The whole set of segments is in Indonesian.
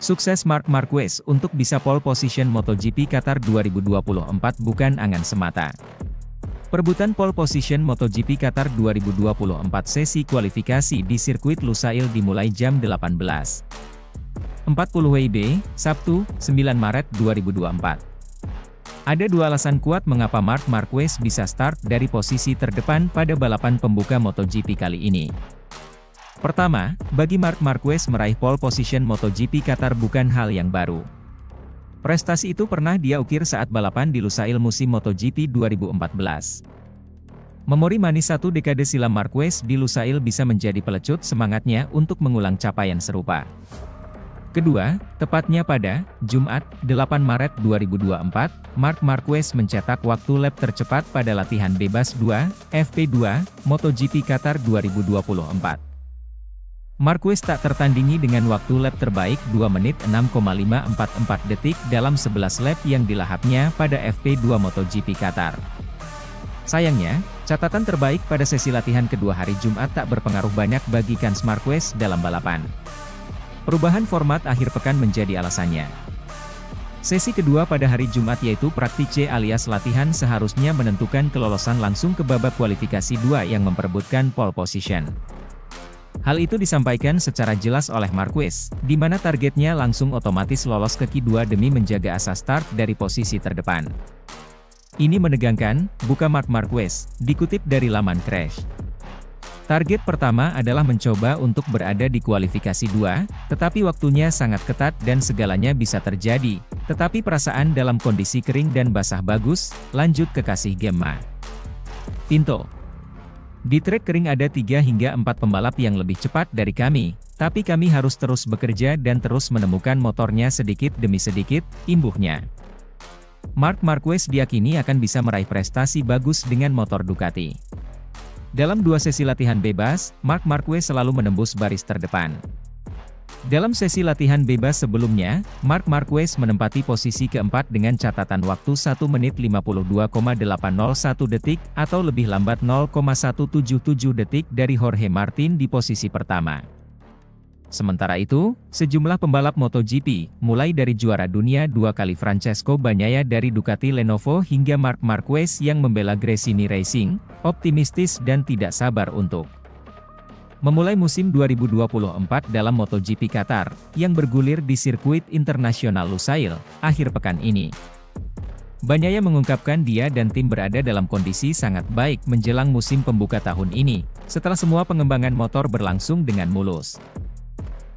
Sukses Marc Marquez untuk bisa pole position MotoGP Qatar 2024 bukan angan semata. Perebutan pole position MotoGP Qatar 2024 sesi kualifikasi di sirkuit Lusail dimulai jam 18.40 WIB, Sabtu, 9 Maret 2024. Ada dua alasan kuat mengapa Marc Marquez bisa start dari posisi terdepan pada balapan pembuka MotoGP kali ini. Pertama, bagi Marc Marquez meraih pole position MotoGP Qatar bukan hal yang baru. Prestasi itu pernah dia ukir saat balapan di Lusail musim MotoGP 2014. Memori manis satu dekade silam Marquez di Lusail bisa menjadi pelecut semangatnya untuk mengulang capaian serupa. Kedua, tepatnya pada Jumat, 8 Maret 2024, Marc Marquez mencetak waktu lap tercepat pada latihan bebas 2, FP2, MotoGP Qatar 2024. Marquez tak tertandingi dengan waktu lap terbaik 2 menit 6,544 detik dalam 11 lap yang dilahapnya pada FP2 MotoGP Qatar. Sayangnya, catatan terbaik pada sesi latihan kedua hari Jumat tak berpengaruh banyak bagi Marc Marquez dalam balapan. Perubahan format akhir pekan menjadi alasannya. Sesi kedua pada hari Jumat yaitu Praktik C alias latihan seharusnya menentukan kelolosan langsung ke babak kualifikasi 2 yang memperebutkan pole position. Hal itu disampaikan secara jelas oleh Marquez, di mana targetnya langsung otomatis lolos ke Q2 demi menjaga asa start dari posisi terdepan. Ini menegangkan, buka Marc Marquez, dikutip dari laman Crash. Target pertama adalah mencoba untuk berada di kualifikasi 2, tetapi waktunya sangat ketat dan segalanya bisa terjadi, tetapi perasaan dalam kondisi kering dan basah bagus, lanjut ke kasih Gemma Pinto. Di trek kering ada 3 hingga 4 pembalap yang lebih cepat dari kami, tapi kami harus terus bekerja dan terus menemukan motornya sedikit demi sedikit, imbuhnya. Marc Marquez diyakini akan bisa meraih prestasi bagus dengan motor Ducati. Dalam 2 sesi latihan bebas, Marc Marquez selalu menembus baris terdepan. Dalam sesi latihan bebas sebelumnya, Marc Marquez menempati posisi keempat dengan catatan waktu 1 menit 52,801 detik, atau lebih lambat 0,177 detik dari Jorge Martin di posisi pertama. Sementara itu, sejumlah pembalap MotoGP, mulai dari juara dunia 2 kali Francesco Bagnaia dari Ducati Lenovo hingga Marc Marquez yang membela Gresini Racing, optimistis dan tidak sabar untuk memulai musim 2024 dalam MotoGP Qatar, yang bergulir di sirkuit internasional Lusail, akhir pekan ini. Bagnaia mengungkapkan dia dan tim berada dalam kondisi sangat baik menjelang musim pembuka tahun ini, setelah semua pengembangan motor berlangsung dengan mulus.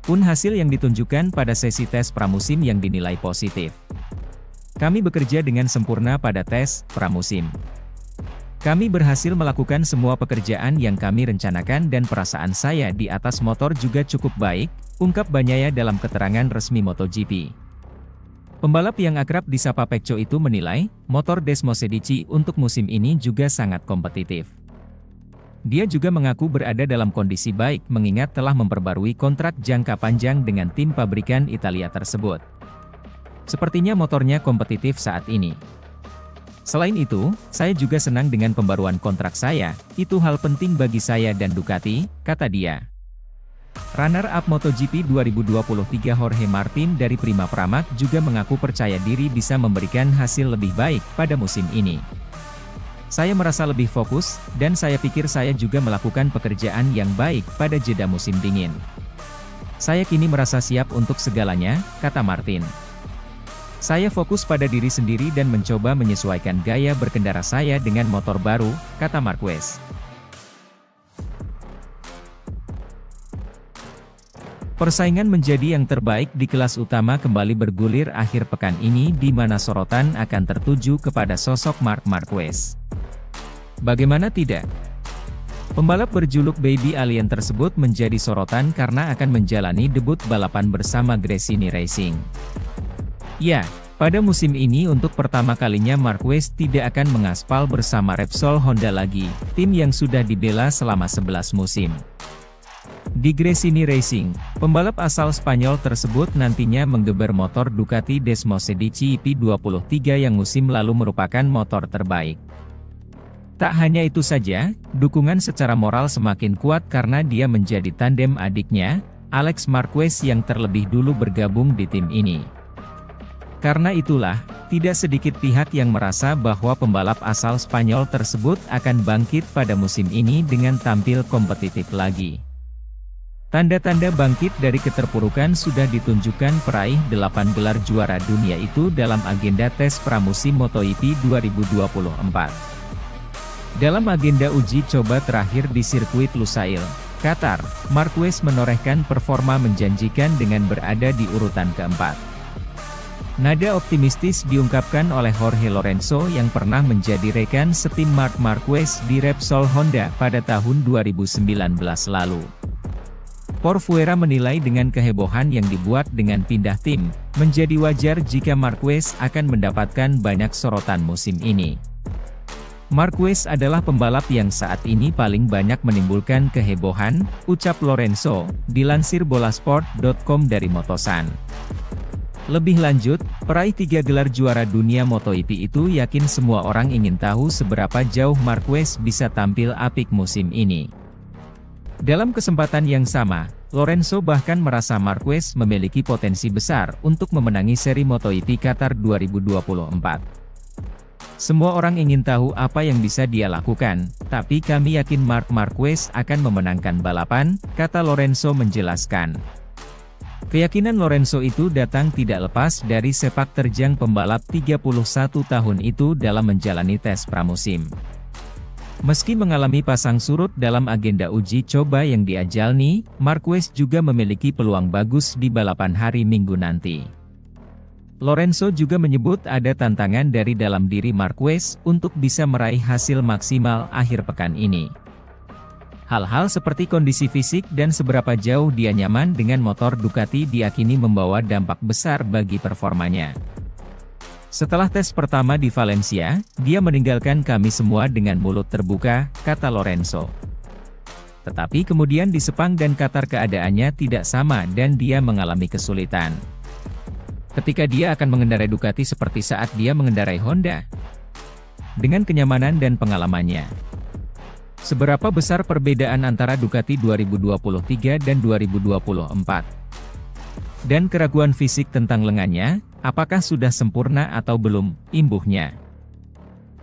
Pun hasil yang ditunjukkan pada sesi tes pramusim yang dinilai positif. Kami bekerja dengan sempurna pada tes pramusim. Kami berhasil melakukan semua pekerjaan yang kami rencanakan dan perasaan saya di atas motor juga cukup baik, ungkap Bagnaia dalam keterangan resmi MotoGP. Pembalap yang akrab disapa Pecco itu menilai, motor Desmosedici untuk musim ini juga sangat kompetitif. Dia juga mengaku berada dalam kondisi baik mengingat telah memperbarui kontrak jangka panjang dengan tim pabrikan Italia tersebut. Sepertinya motornya kompetitif saat ini. Selain itu, saya juga senang dengan pembaruan kontrak saya, itu hal penting bagi saya dan Ducati, kata dia. Runner-up MotoGP 2023 Jorge Martin dari Prima Pramac juga mengaku percaya diri bisa memberikan hasil lebih baik pada musim ini. Saya merasa lebih fokus, dan saya pikir saya juga melakukan pekerjaan yang baik pada jeda musim dingin. Saya kini merasa siap untuk segalanya, kata Martin. Saya fokus pada diri sendiri dan mencoba menyesuaikan gaya berkendara saya dengan motor baru, kata Marquez. Persaingan menjadi yang terbaik di kelas utama kembali bergulir akhir pekan ini di mana sorotan akan tertuju kepada sosok Marc Marquez. Bagaimana tidak? Pembalap berjuluk Baby Alien tersebut menjadi sorotan karena akan menjalani debut balapan bersama Gresini Racing. Ya, pada musim ini untuk pertama kalinya Marquez tidak akan mengaspal bersama Repsol Honda lagi, tim yang sudah dibela selama 11 musim. Di Gresini Racing, pembalap asal Spanyol tersebut nantinya menggeber motor Ducati Desmosedici IP23 yang musim lalu merupakan motor terbaik. Tak hanya itu saja, dukungan secara moral semakin kuat karena dia menjadi tandem adiknya, Alex Marquez yang terlebih dulu bergabung di tim ini. Karena itulah, tidak sedikit pihak yang merasa bahwa pembalap asal Spanyol tersebut akan bangkit pada musim ini dengan tampil kompetitif lagi. Tanda-tanda bangkit dari keterpurukan sudah ditunjukkan peraih 8 gelar juara dunia itu dalam agenda tes pramusim MotoGP 2024. Dalam agenda uji coba terakhir di sirkuit Lusail, Qatar, Marquez menorehkan performa menjanjikan dengan berada di urutan keempat. Nada optimistis diungkapkan oleh Jorge Lorenzo yang pernah menjadi rekan setim Marc Marquez di Repsol Honda pada tahun 2019 lalu. Porfuera menilai dengan kehebohan yang dibuat dengan pindah tim, menjadi wajar jika Marquez akan mendapatkan banyak sorotan musim ini. Marquez adalah pembalap yang saat ini paling banyak menimbulkan kehebohan, ucap Lorenzo, dilansir bolasport.com dari Motosan. Lebih lanjut, peraih 3 gelar juara dunia MotoGP itu yakin semua orang ingin tahu seberapa jauh Marquez bisa tampil apik musim ini. Dalam kesempatan yang sama, Lorenzo bahkan merasa Marquez memiliki potensi besar untuk memenangi seri MotoGP Qatar 2024. Semua orang ingin tahu apa yang bisa dia lakukan, tapi kami yakin Marc Marquez akan memenangkan balapan, kata Lorenzo menjelaskan. Keyakinan Lorenzo itu datang tidak lepas dari sepak terjang pembalap 31 tahun itu dalam menjalani tes pramusim. Meski mengalami pasang surut dalam agenda uji coba yang diajalni, Marquez juga memiliki peluang bagus di balapan hari Minggu nanti. Lorenzo juga menyebut ada tantangan dari dalam diri Marquez untuk bisa meraih hasil maksimal akhir pekan ini. Hal-hal seperti kondisi fisik dan seberapa jauh dia nyaman dengan motor Ducati diyakini membawa dampak besar bagi performanya. Setelah tes pertama di Valencia, dia meninggalkan kami semua dengan mulut terbuka, kata Lorenzo. Tetapi kemudian di Sepang dan Qatar keadaannya tidak sama dan dia mengalami kesulitan. Ketika dia akan mengendarai Ducati seperti saat dia mengendarai Honda. Dengan kenyamanan dan pengalamannya. Seberapa besar perbedaan antara Ducati 2023 dan 2024? Dan keraguan fisik tentang lengannya, apakah sudah sempurna atau belum, imbuhnya.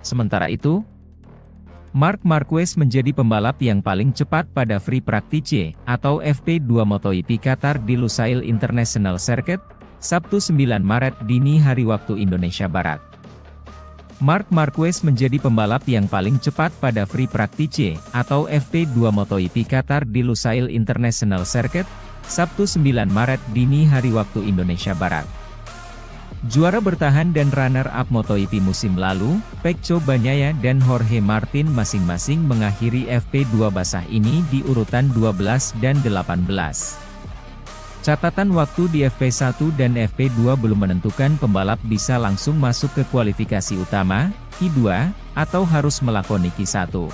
Sementara itu, Marc Marquez menjadi pembalap yang paling cepat pada Free Practice, atau FP2 MotoGP Qatar di Lusail International Circuit, Sabtu 9 Maret dini hari waktu Indonesia Barat. Marc Marquez menjadi pembalap yang paling cepat pada Free Practice, atau FP2 MotoGP Qatar di Lusail International Circuit, Sabtu 9 Maret dini hari waktu Indonesia Barat. Juara bertahan dan runner-up MotoGP musim lalu, Pecco Bagnaia dan Jorge Martin masing-masing mengakhiri FP2 basah ini di urutan 12 dan 18. Catatan waktu di FP1 dan FP2 belum menentukan pembalap bisa langsung masuk ke kualifikasi utama, Q2, atau harus melakoni Q1.